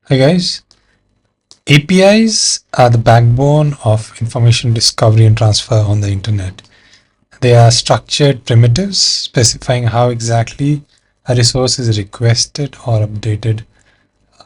Hi guys, APIs are the backbone of information discovery and transfer on the internet. They are structured primitives specifying how exactly a resource is requested or updated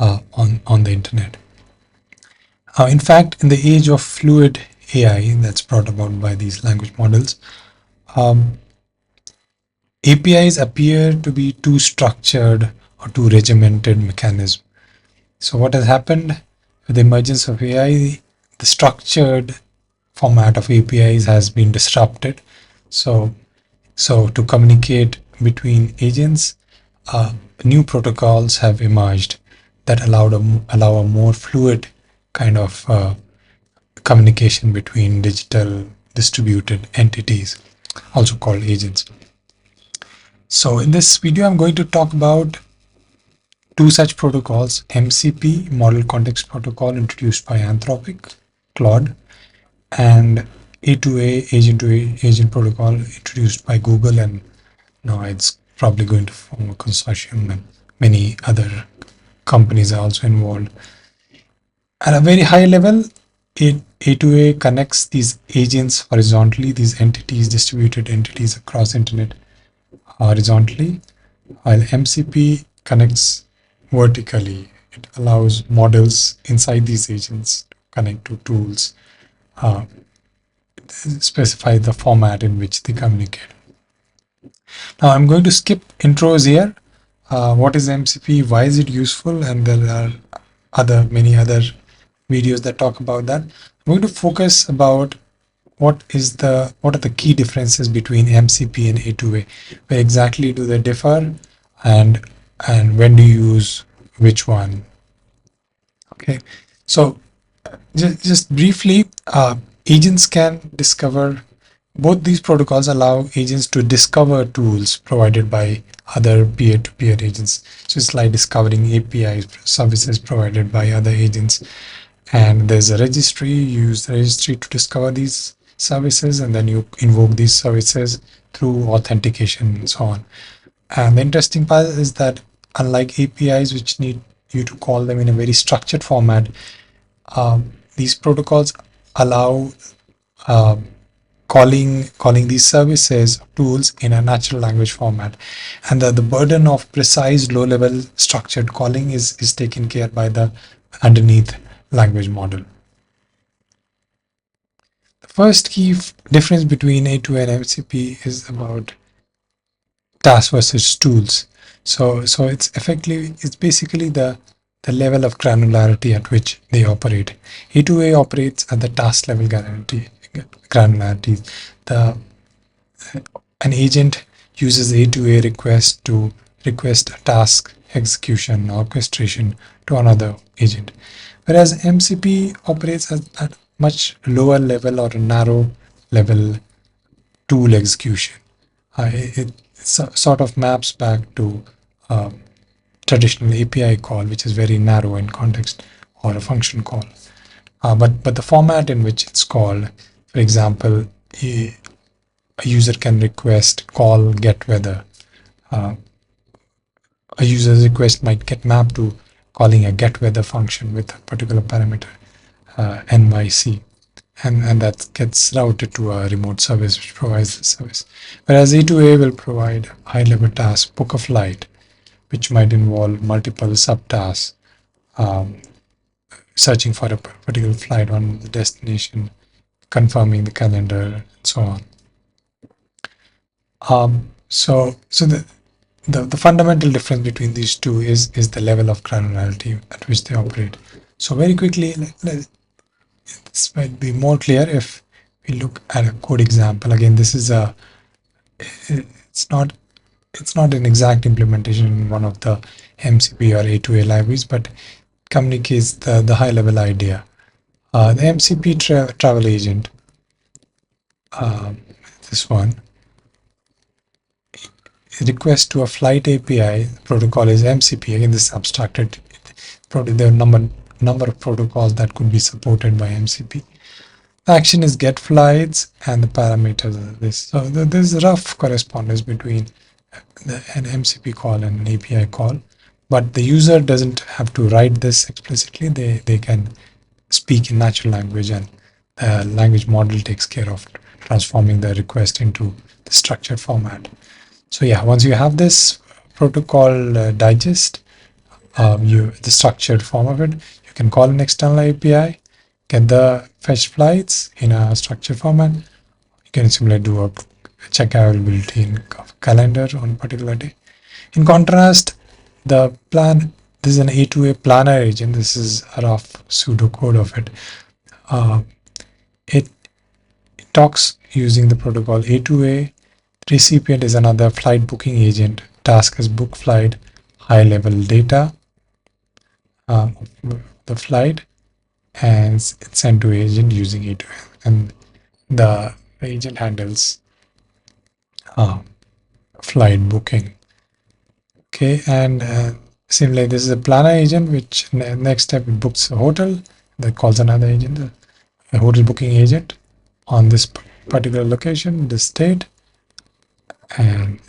on the internet. In fact, in the age of fluid AI that's brought about by these language models, um, APIs appear to be too structured or too regimented mechanism. So what has happened with the emergence of AI, the structured format of APIs has been disrupted. So, so to communicate between agents, uh, new protocols have emerged that allow a more fluid kind of communication between digital distributed entities, also called agents. So in this video, I'm going to talk about two such protocols: MCP, Model Context Protocol, introduced by Anthropic, Claude, and A2A, Agent to Agent Protocol, introduced by Google, and now it's probably going to form a consortium, and many other companies are also involved. At a very high level, A2A connects these agents horizontally, these entities, distributed entities across internet horizontally, while MCP connects vertically. It allows models inside these agents to connect to tools, uh, specify the format in which they communicate. Now I'm going to skip intros here. What is MCP? Why is it useful? And there are many other videos that talk about that. I'm going to focus about what are the key differences between MCP and A2A. Where exactly do they differ, and when do you use which one? Okay, so just briefly, agents can discover. Both these protocols allow agents to discover tools provided by other peer-to-peer agents. So it's like discovering APIs, services provided by other agents. And there's a registry. You use the registry to discover these services, and then you invoke these services through authentication and so on. And the interesting part is that unlike APIs, which need you to call them in a very structured format, these protocols allow calling these services tools in a natural language format, and the burden of precise low-level structured calling is taken care by the underneath language model. The first key difference between A2A and MCP is about task versus tools. So it's basically the level of granularity at which they operate. A2A operates at the task level granularity. An agent uses A2A request to request a task execution orchestration to another agent, whereas MCP operates at much lower level or a narrow level tool execution. It sort of maps back to traditional API call, which is very narrow in context, or a function call. But the format in which it's called, for example, a user can request call get weather. A user's request might get mapped to calling a get weather function with a particular parameter, NYC. And that gets routed to a remote service which provides the service. Whereas A2A will provide high-level tasks, book a flight, which might involve multiple subtasks, searching for a particular flight on the destination, confirming the calendar, and so on. So the fundamental difference between these two is the level of granularity at which they operate. So very quickly, this might be more clear if we look at a code example. Again, this is it's not an exact implementation in one of the MCP or A2A libraries, but communicates the high level idea. The MCP travel agent, this one, request to a flight API protocol is MCP. Again, this is abstracted. There are number of protocols that could be supported by MCP. The action is get flights, and the parameters are this. So there's a rough correspondence between an MCP call and an API call, but the user doesn't have to write this explicitly. They can speak in natural language, and the language model takes care of transforming the request into the structured format. So yeah, once you have this protocol digest, the structured form of it, you can call an external API, get the fetch flights in a structured format. You can simply do a check availability in calendar on a particular day. In contrast, this is an A2A planner agent. This is a rough pseudocode of it. Uh, it talks using the protocol A2A. Recipient is another flight booking agent. Task is book flight, high level data, the flight, and it's sent to agent using A2A. And the agent handles flight booking. Okay, and similarly, this is a planner agent, which next step it books a hotel. That calls another agent, a hotel booking agent, on this particular location, this state, and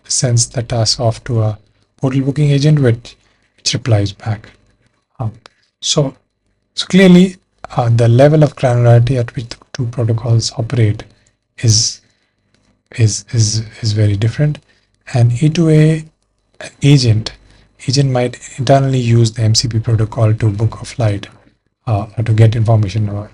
sends the task off to a hotel booking agent, which replies back. So clearly, the level of granularity at which the two protocols operate is very different. And A2A agent might internally use the MCP protocol to book a flight, or to get information or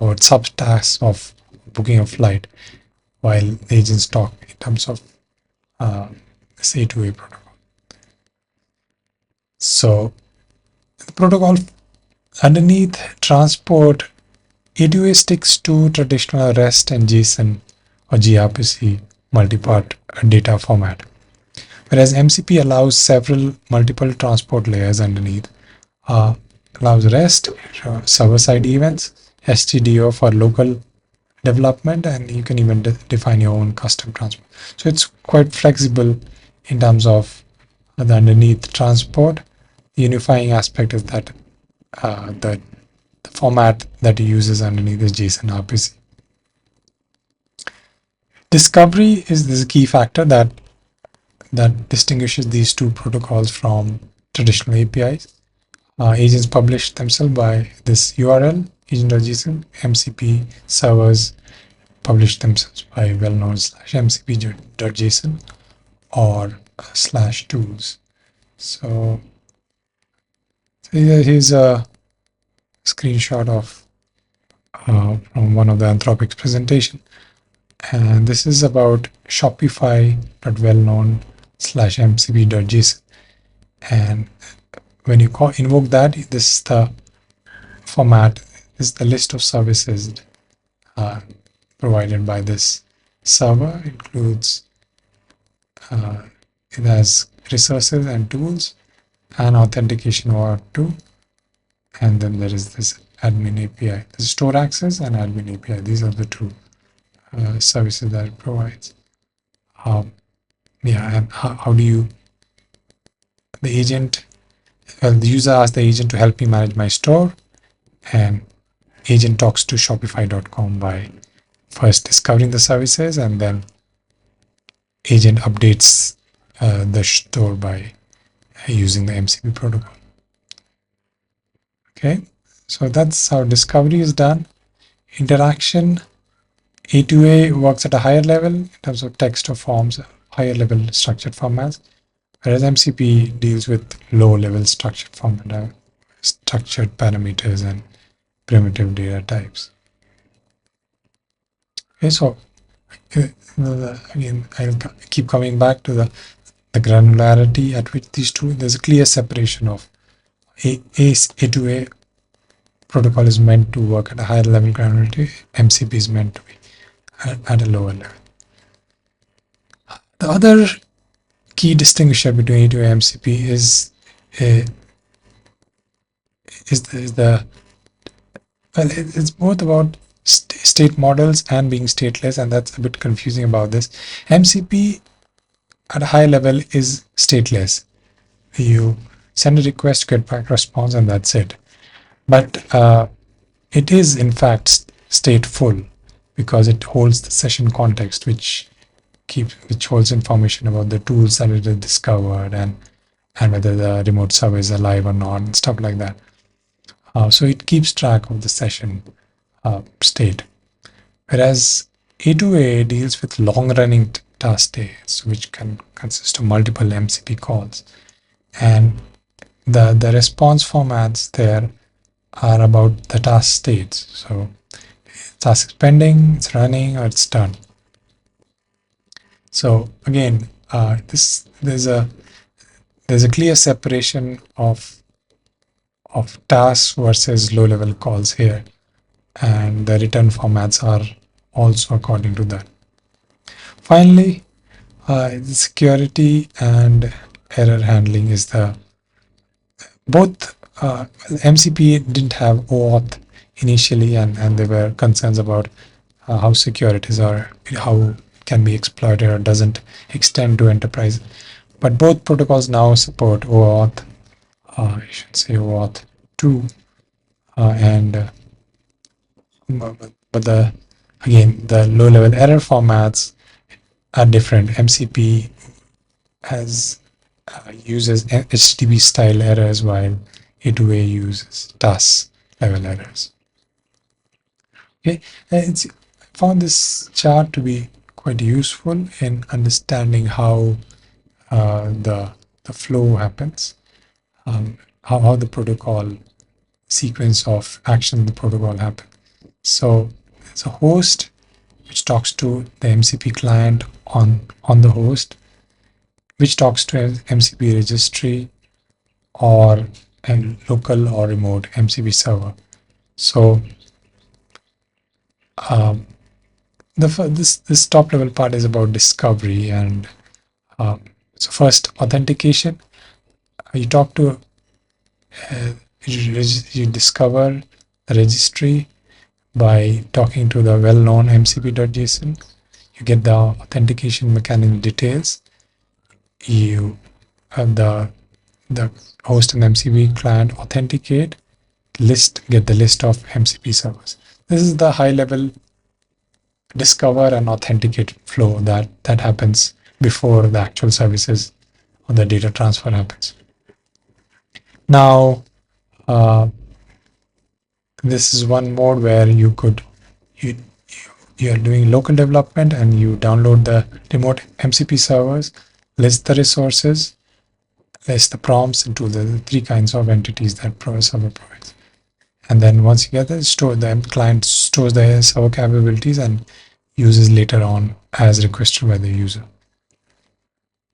subtasks of booking a flight, while the agents talk in terms of this A2A protocol. So the protocol underneath transport, A2A sticks to traditional REST and JSON or gRPC multi-part data format, whereas MCP allows several multiple transport layers underneath. Allows REST, server-side events, STDO for local development, and you can even define your own custom transport. So it's quite flexible in terms of the underneath transport. The unifying aspect is that the format that it uses underneath is JSON RPC. Discovery is a key factor that distinguishes these two protocols from traditional APIs. Agents publish themselves by this URL, agent.json. MCP servers publish themselves by well-known /mcp.json or /tools. So here's a screenshot of from one of the Anthropic's presentation, and this is about Shopify.wellknown /mcp.json. And when you invoke that, this is the format, this is the list of services provided by this server. It includes it has resources and tools and authentication OAuth 2, and then there is this admin API. This is store access and admin API. These are the two services that it provides. And how do you, the agent, the user asks the agent to help me manage my store, and agent talks to Shopify.com by first discovering the services, and then agent updates the store by using the MCP protocol. Okay, so that's how discovery is done. Interaction, A2A works at a higher level in terms of text or forms, higher level structured formats, whereas MCP deals with low level structured format, structured parameters and primitive data types. Okay, so again, I'll keep coming back to the granularity at which these two, there's a clear separation of A2A protocol is meant to work at a higher level granularity, MCP is meant to be at a lower level. The other key distinguisher between A2A and MCP is it's both about state models and being stateless, and that's a bit confusing about this. MCP at a high level is stateless. You send a request, get back response, and that's it. But it is in fact stateful because it holds the session context, which holds information about the tools that it has discovered, and and whether the remote server is alive or not, and stuff like that. So it keeps track of the session state. Whereas A2A deals with long-running task states, which can consist of multiple MCP calls. And the response formats there are about the task states. So task is pending, it's running, or it's done. So again, there's a clear separation of tasks versus low-level calls here, and the return formats are also according to that. Finally, security and error handling is the both. MCP didn't have auth initially, and there were concerns about how secure it is or how it can be exploited or doesn't extend to enterprise. But both protocols now support OAuth. I should say OAuth 2, and but the low-level error formats are different. MCP has uses HTTP style errors, while A2A uses TAS level errors. Okay, I found this chart to be quite useful in understanding how the flow happens, how the protocol sequence of action the protocol happens. So it's a host which talks to the MCP client on the host, which talks to an MCP registry or a local or remote MCP server. So this top level part is about discovery, and so first authentication. You talk to you discover the registry by talking to the well-known MCP.json. You get the authentication mechanism details. You have the host and MCP client authenticate, get the list of MCP servers. This is the high-level discover and authenticate flow that happens before the actual services or the data transfer happens. Now, this is one mode where you are doing local development and you download the remote MCP servers, list the resources, list the prompts into the three kinds of entities that server provides. And then once you get this, the client stores the server capabilities and uses later on as requested by the user.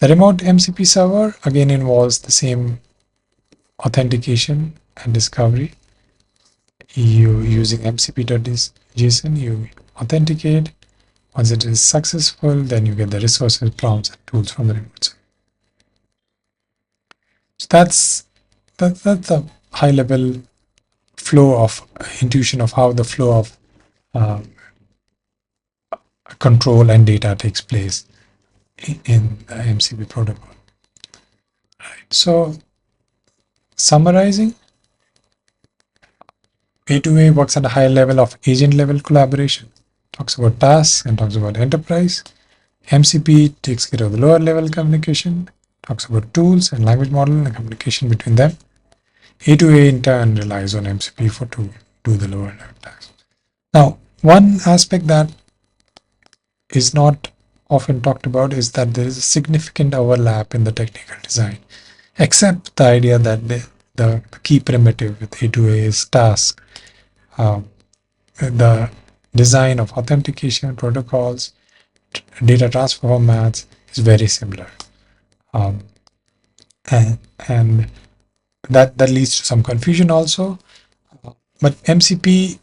The remote MCP server again involves the same authentication and discovery. You using MCP.json, you authenticate. Once it is successful, then you get the resources, prompts, and tools from the remote server. So that's a high level flow of intuition of how the flow of control and data takes place in the MCP protocol. Right. So summarizing, A2A works at a high level of agent level collaboration, talks about tasks and talks about enterprise. MCP takes care of the lower level communication, talks about tools and language model and communication between them. A2A in turn relies on MCP to do the lower level tasks. Now, one aspect that is not often talked about is that there is a significant overlap in the technical design, except the idea that the key primitive with A2A is task. The design of authentication protocols, data transfer formats is very similar, and that leads to some confusion also. But MCP,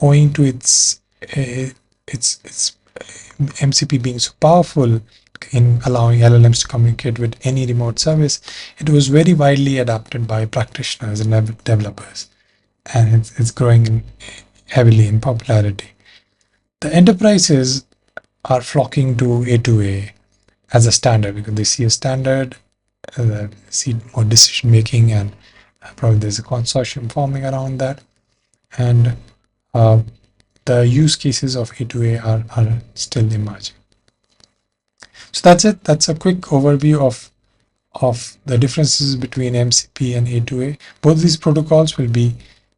owing to its MCP being so powerful in allowing LLMs to communicate with any remote service, it was very widely adopted by practitioners and developers, and it's growing heavily in popularity. The enterprises are flocking to A2A as a standard because they see a standard, see more decision making, and probably there's a consortium forming around that, and the use cases of A2A are still emerging. So that's it. That's a quick overview of of the differences between MCP and A2A. Both these protocols will be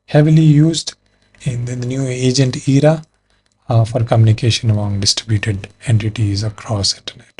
heavily used in the new agent era for communication among distributed entities across internet.